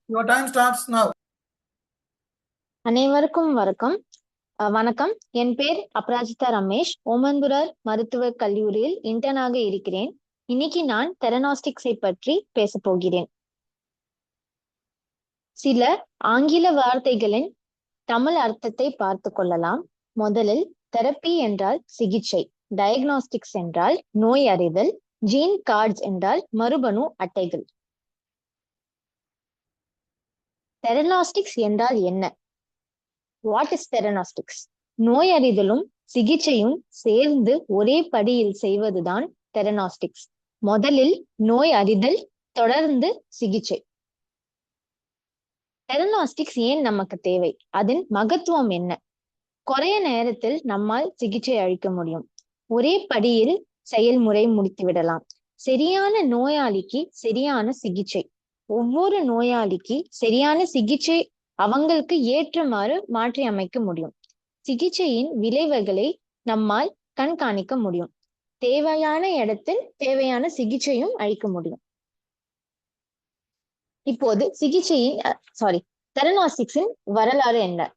Your time starts now. அனைவருக்கும் வணக்கம். என் பேர் அபராஜிதா ரமேஷ். ஓமந்தூரார் மருத்துவக் கல்லூரியில் இன்டர்னாக இருக்கிறேன். இன்னைக்கு நான் தெரனாஸ்டிக்ஸை பற்றி பேச போகிறேன். சில ஆங்கில வார்த்தைகளின் தமிழ் அர்த்தத்தை பார்த்து கொள்ளலாம். முதலில் தெரப்பி என்றால் சிகிச்சை, டயக்னாஸ்டிக்ஸ் என்றால் நோய் அறிதல், ஜீன் கார்ட்ஸ் என்றால் மரபணு அட்டைகள். தெரனாஸ்டிக்ஸ் என்றால் என்ன? What is theranostics? நோய் அறிதலும் சிகிச்சையும் சேர்ந்து ஒரே படியில் செய்வதுதான் தெரனாஸ்டிக்ஸ். முதலில் நோய் அறிதல், தொடர்ந்து சிகிச்சை. தெரனாஸ்டிக்ஸ் ஏன் நமக்கு தேவை? அதன் மகத்துவம் என்ன? குறைய நேரத்தில் நம்மால் சிகிச்சை அளிக்க முடியும். ஒரே படியில் செயல்முறை முடித்து விடலாம். சரியான நோயாளிக்கு சரியான சிகிச்சை. ஒவ்வொரு நோயாளிக்கு சரியான சிகிச்சை அவங்களுக்கு ஏற்றமாறு மாற்றி அமைக்க முடியும். சிகிச்சையின் விளைவுகளை நம்மால் கண்காணிக்க முடியும். தேவையான இடத்தில் தேவையான சிகிச்சையும் அளிக்க முடியும். இப்போது தெரனாஸ்டிக்ஸின் வரலாறு என்ன?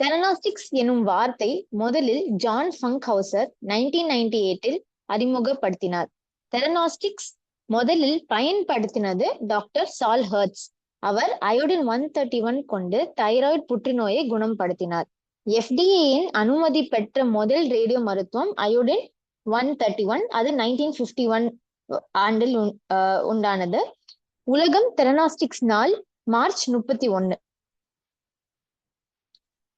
தெரனாஸ்டிக்ஸ் எனும் வார்த்தை முதலில் ஜான் ஃபங்க்ஹவுசர் 1998 அறிமுகப்படுத்தினார். தெரனாஸ்டிக்ஸ் முதலில் பயன்படுத்தினது டாக்டர் சால் ஹெர்ட்ஸ். அவர் அயோடின் 131 கொண்டு தைராய்டு புற்றுநோயை குணப்படுத்தினார். FDA-யின் அனுமதி பெற்ற முதல் ரேடியோ மருத்துவம் அயோடின் 131. அது 1951 ஆண்டில் உண்டானது. உலகம் தெரனாஸ்டிக்ஸ் நாள் மார்ச் 31.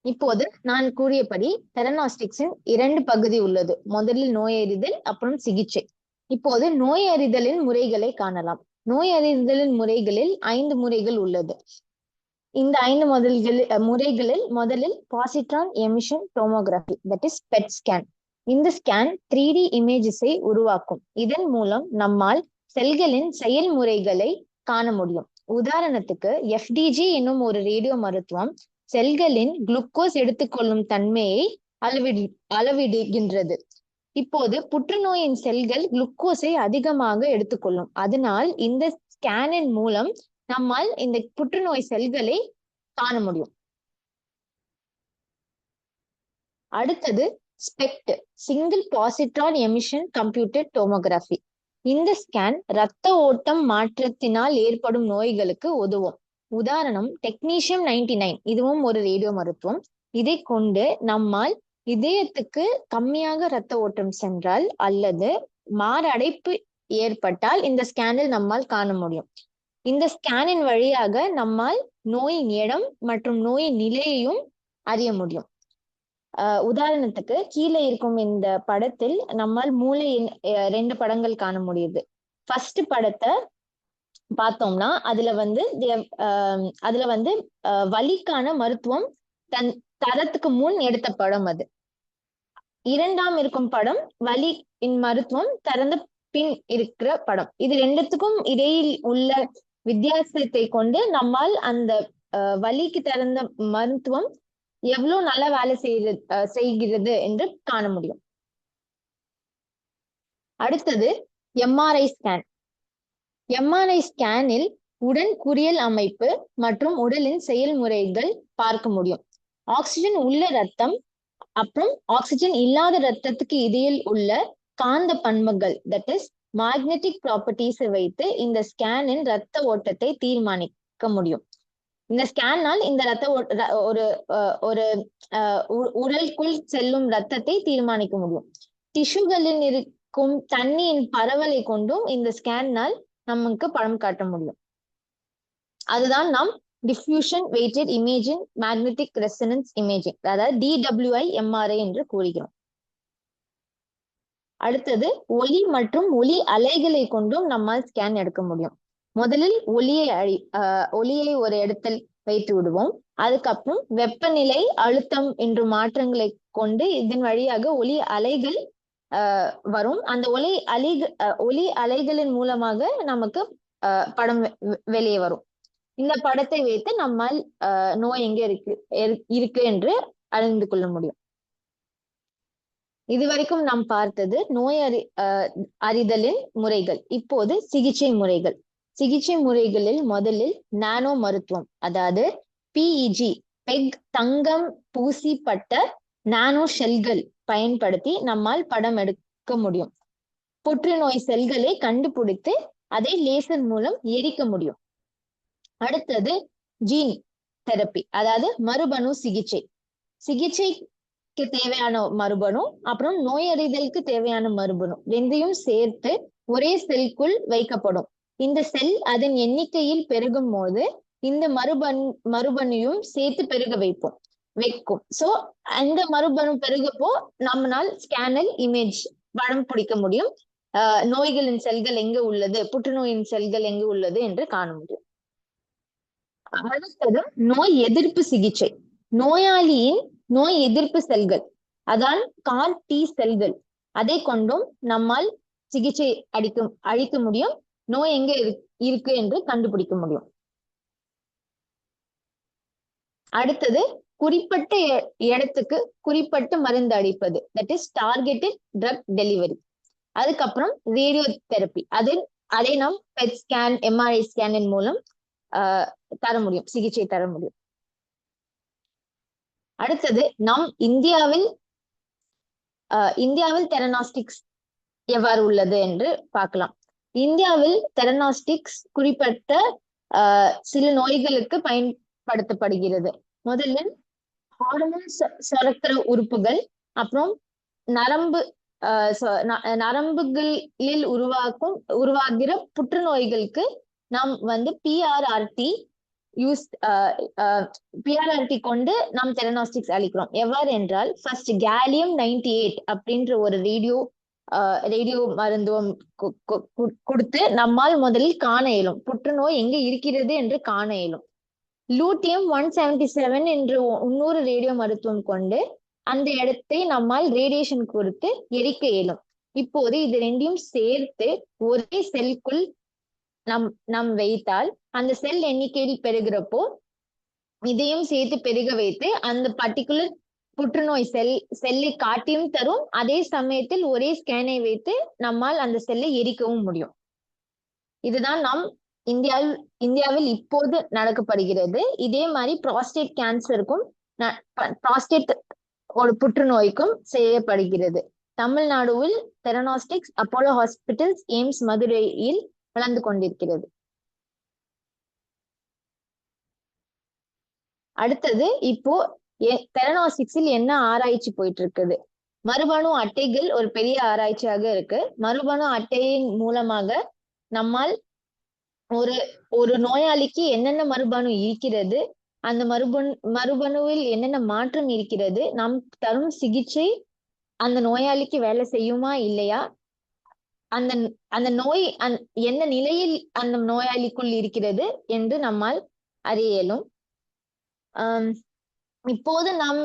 இப்போது நான் கூறியபடி தெரனாஸ்டிக்ஸின் 2 பகுதி உள்ளது. முதலில் நோயறிதல், அப்புறம் சிகிச்சை. இப்போது நோயறிதலின் முறைகளை காணலாம். நோயறிதலின் முறைகளில் 5 முறைகள் உள்ளது. இந்த 5 முறைகளில் முதலில் positron emission tomography, that is bed scan. இந்த ஸ்கேன் 3D இமேஜஸை உருவாக்கும். இதன் மூலம் நம்மால் செல்களின் செயல்முறைகளை காண முடியும். உதாரணத்துக்கு FDG என்னும் ஒரு ரேடியோ மருத்துவம் செல்களின் குளுக்கோஸ் எடுத்துக்கொள்ளும் தன்மையை அளவிடுகின்றது. இப்போது புற்றுநோயின் செல்கள் குளுக்கோஸை அதிகமாக எடுத்துக்கொள்ளும். அதனால் இந்த ஸ்கேனின் மூலம் நம்மால் இந்த புற்றுநோய் செல்களை காண முடியும். அடுத்தது SPECT, single positron emission computer tomography. இந்த ஸ்கேன் இரத்த ஓட்டம் மாற்றத்தினால் ஏற்படும் நோய்களுக்கு உதவும். உதாரணம் டெக்னீசியம் 99, இதுவும் ஒரு ரேடியோ மருத்துவம். இதை கொண்டு நம்மால் இதயத்துக்கு கம்மியாக இரத்த ஓட்டம் சென்றால் அல்லது மாரடைப்பு ஏற்பட்டால் இந்த ஸ்கேனில் நம்மால் காண முடியும். இந்த ஸ்கேனின் வழியாக நம்மால் நோயின் இடம் மற்றும் நோயின் நிலையையும் அறிய முடியும். உதாரணத்துக்கு கீழே இருக்கும் இந்த படத்தில் நம்மால் மூளையின் 2 படங்கள் காண முடியுது. ஃபர்ஸ்ட் படத்தை பார்த்தோம்னா அதுல வந்து வலிக்கான மருத்துவம் தரத்துக்கு முன் எடுத்த படம் அது. இரண்டாம் இருக்கும் படம் வலியின் மருத்துவம் திறந்த பின் இருக்கிற படம். இது 2த்துக்கும் இடையில் உள்ள வித்தியாசத்தை கொண்டு நம்மால் அந்த வலிக்கு திறந்த மருத்துவம் எவ்வளவு நல்லா வேலை செய்கிறது என்று காண முடியும். அடுத்தது MRI ஸ்கேன். MRI ஸ்கேனில் உடன் குறியல் அமைப்பு மற்றும் உடலின் செயல்முறைகள் பார்க்க முடியும். ஆக்சிஜன் உள்ள ரத்தம் அப்புறம் ஆக்சிஜன் இல்லாத ரத்தத்துக்கு இடையில் உள்ள காந்த பண்புகள், தட் இஸ் மேக்னெட்டிக் ப்ராப்பர்ட்டிஸை வைத்து இந்த ஸ்கேனின் ரத்த ஓட்டத்தை தீர்மானிக்க முடியும். இந்த ஸ்கேனால் இந்த ஒரு உடலுக்குள் செல்லும் ரத்தத்தை தீர்மானிக்க முடியும். டிஷ்யூகளில் இருக்கும் தண்ணியின் பரவலை கொண்டும் இந்த ஸ்கேனால் நமக்கு படம் காட்ட முடியும். அதுதான் நாம் diffusion weighted imaging magnetic resonance imaging, அதாவது DWI MRI என்று கூறுகிறோம். அடுத்தது ஒளி மற்றும் ஒளி அலைகளை கொண்டும் நம்மால் ஸ்கேன் எடுக்க முடியும். முதலில் ஒளியை ஒரு இடத்தில் வைத்து விடுவோம். அதுக்கப்புறம் வெப்பநிலை, அழுத்தம் என்ற மாற்றங்களை கொண்டு இதன் வழியாக ஒளி அலைகள் வரும். அந்த ஒளி அலைகளின் மூலமாக நமக்கு படம் வெளியே வரும். இந்த படத்தை வைத்து நம்மால் நோய் எங்க இருக்கு என்று அறிந்து கொள்ள முடியும். இதுவரைக்கும் நாம் பார்த்தது நோய் அறிதலின் முறைகள். இப்போது சிகிச்சை முறைகள். சிகிச்சை முறைகளில் முதலில் நானோ மருத்துவம், அதாவது பிஇஜி, பெக் தங்கம் பூசிப்பட்ட நானோ ஷெல்கள் பயன்படுத்தி நம்மால் படம் எடுக்க முடியும். புற்றுநோய் செல்களை கண்டுபிடித்து அதை லேசர் மூலம் எரிக்க முடியும். அடுத்தது ஜீன் தெரப்பி, அதாவது மரபணு சிகிச்சை. சிகிச்சைக்கு தேவையான மரபணு அப்புறம் நோயறிதலுக்கு தேவையான மரபணு ரெண்டையும் சேர்த்து ஒரே செல்குள் வைக்கப்படும். இந்த செல் அதன் எண்ணிக்கையில் பெருகும் போது இந்த மரபணுவையும் சேர்த்து பெருக வைக்கும். சோ அந்த மரபணு பெருகப்போ நம்மளால் ஸ்கேனில் இமேஜ் படம் பிடிக்க முடியும். நோய்களின் செல்கள் எங்க உள்ளது, புற்றுநோயின் செல்கள் எங்க உள்ளது என்று காண முடியும். அடுத்தது நோய் எதிர்ப்பு சிகிச்சை. நோயாளியின் நோய் எதிர்ப்பு செல்கள், அதான் கார் டி செல்கள், அதை கொண்டும் நம்மால் சிகிச்சை அளிக்க முடியும். நோய் எங்க இருக்கு என்று கண்டுபிடிக்க முடியும். அடுத்தது குறிப்பிட்ட இடத்துக்கு குறிப்பிட்ட மருந்து அளிப்பது, that is targeted drug delivery. அதுக்கப்புறம் ரேடியோ தெரப்பி, அதை நாம் பெட் ஸ்கேன், எம்ஆர்ஐ ஸ்கேனின் மூலம் தர முடியும், சிகிச்சை தர முடியும். அடுத்தது நம் இந்தியாவில் தெரனாஸ்டிக்ஸ் எவ்வாறு உள்ளது என்று பார்க்கலாம். இந்தியாவில் தெரனாஸ்டிக்ஸ் குறிப்பிட்ட சில நோய்களுக்கு பயன்படுத்தப்படுகிறது. முதலில் ஹார்மோன் சுரக்கிற உறுப்புகள், அப்புறம் நரம்புகளில் உருவாகிற புற்றுநோய்களுக்கு நாம் பிஆர்ஆர்டி கொண்டு நாம் தெரனாஸ்டிக்ஸ் அளிக்கிறோம். எவ்வாறு என்றால், ஃபர்ஸ்ட் கேலியம் 98 அப்படின்ற ஒரு ரேடியோ மருந்துவம் கொடுத்து நம்மால் முதலில் காண இயலும், புற்றுநோய் எங்க இருக்கிறது என்று காண இயலும். லூட்டியம் 177 என்ற இன்னொரு ரேடியோ மருத்துவம் கொண்டு அந்த இடத்தை நம்மால் ரேடியேஷன் கொடுத்து எரிக்க இயலும். இப்போது இது ரெண்டையும் சேர்த்து ஒரே செல்குள் நாம் வைத்தால் அந்த செல் எண்ணிக்கையில் பெருகிறப்போ இதையும் சேர்த்து பெருக வைத்து அந்த பர்டிகுலர் புற்றுநோய் செல்லை காட்டியும் தரும். அதே சமயத்தில் ஒரே ஸ்கேனை வைத்து நம்மால் அந்த செல்லை எரிக்கவும் முடியும். இதுதான் நாம் இந்தியாவில் இப்போது நடக்கப்படுகிறது. இதே மாதிரி ப்ராஸ்டேட் கேன்சருக்கும் ப்ராஸ்டேட் ஒரு புற்றுநோய்க்கும் செய்யப்படுகிறது. தமிழ்நாடுவில் தெரனாஸ்டிக்ஸ் அப்போலோ ஹாஸ்பிட்டல்ஸ், எய்ம்ஸ் மதுரையில் வளர்ந்து கொண்டிருக்கிறது. அடுத்தது இப்போ தெரனாஸ்டிக்ஸில் என்ன ஆராய்ச்சி போயிட்டு இருக்குது? மரபணு அட்டைகள் ஒரு பெரிய ஆராய்ச்சியாக இருக்கு. மரபணு அட்டையின் மூலமாக நம்மால் ஒரு நோயாளிக்கு என்னென்ன மரபணு இருக்கிறது, அந்த மரபணுவில் என்னென்ன மாற்றம் இருக்கிறது, நாம் தரும் சிகிச்சை அந்த நோயாளிக்கு வேலை செய்யுமா இல்லையா, அந்த நோய் என்ன நிலையில் அந்த நோயாளிக்குள் இருக்கிறது என்று நம்மால் அறிய இயலும். இப்போது நாம்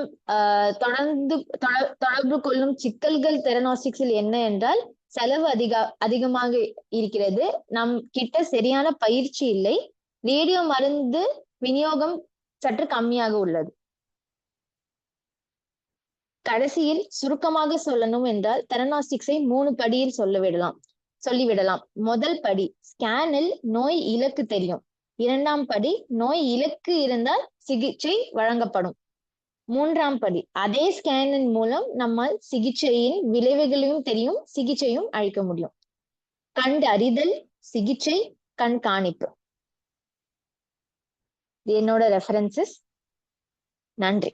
தொடர்பு கொள்ளும் சிக்கல்கள் தெரனாஸ்டிக்ஸில் என்ன என்றால், செலவு அதிகமாக இருக்கிறது, நம் கிட்ட சரியான பயிற்சி இல்லை, ரேடியோ மருந்து விநியோகம் சற்று கம்மியாக உள்ளது. கடைசியில் சுருக்கமாக சொல்லணும் என்றால், தெரனாஸ்டிக்ஸை 3 படியில் சொல்லிவிடலாம். முதல் படி, ஸ்கேனில் நோய் இலக்கு தெரியும். 2ஆம் படி, நோய் இலக்கு இருந்தால் சிகிச்சை வழங்கப்படும். 3ஆம் படி, அதே ஸ்கேனின் மூலம் நம்மால் சிகிச்சையின் விளைவுகளையும் தெரியும், சிகிச்சையும் அளிக்க முடியும். கண்டறிதல், சிகிச்சை, கண்காணிப்பு. என்னோட ரெஃபரன்சஸ். நன்றி.